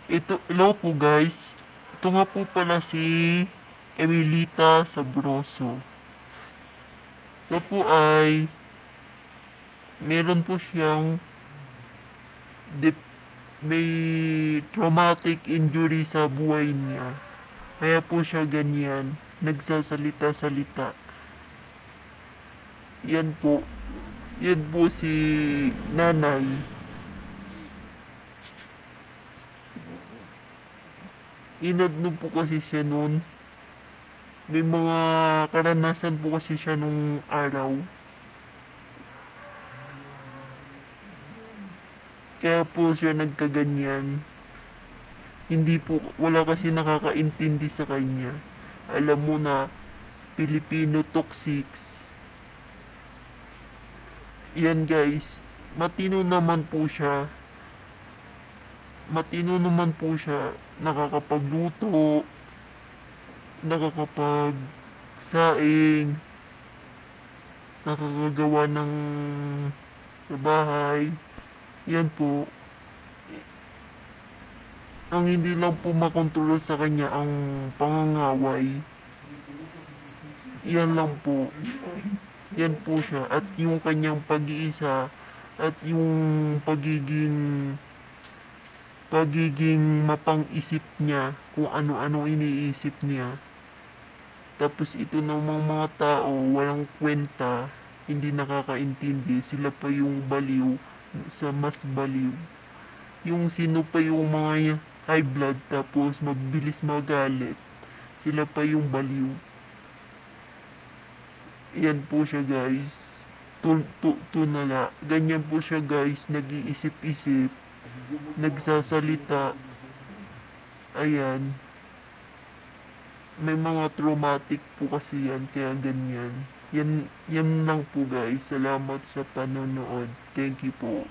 Hello po guys. Ito nga po pala si Emilita Sabroso. Siya po ay meron po siyang dip- may traumatic injury sa buhay niya. Kaya po siya ganyan, nagsasalita-salita. Yan po. Yan po si nanay. Inadno po kasi siya noon. May mga karanasan po kasi siya nung araw. Kaya po siya nagkaganyan. Hindi po, wala kasi nakakaintindi sa kanya. Alam mo na, Filipino toxics. Yan guys, matino naman po siya. Matino naman po siya. Nakakapagluto, nakakapagsaing, nakakagawa ng sa bahay. Yan po. Ang hindi lang po makontrol sa kanya ang pangangaway. Yan lang po. Yan po siya. At yung kanyang pag-iisa at yung pagiging mapang-isip niya kung ano-ano iniisip niya. Tapos ito namang mga tao walang kwenta, hindi nakakaintindi, sila pa yung baliw sa mas baliw. Yung sino pa yung mga high blood tapos mabilis magalit, sila pa yung baliw. Yan po siya guys. Tunala. Ganyan po siya guys, nag-iisip-isip, nagsasalita. Ayan. May mga traumatic po kasi yan, kaya ganyan. Yan lang po guys. Salamat sa panonood. Thank you po.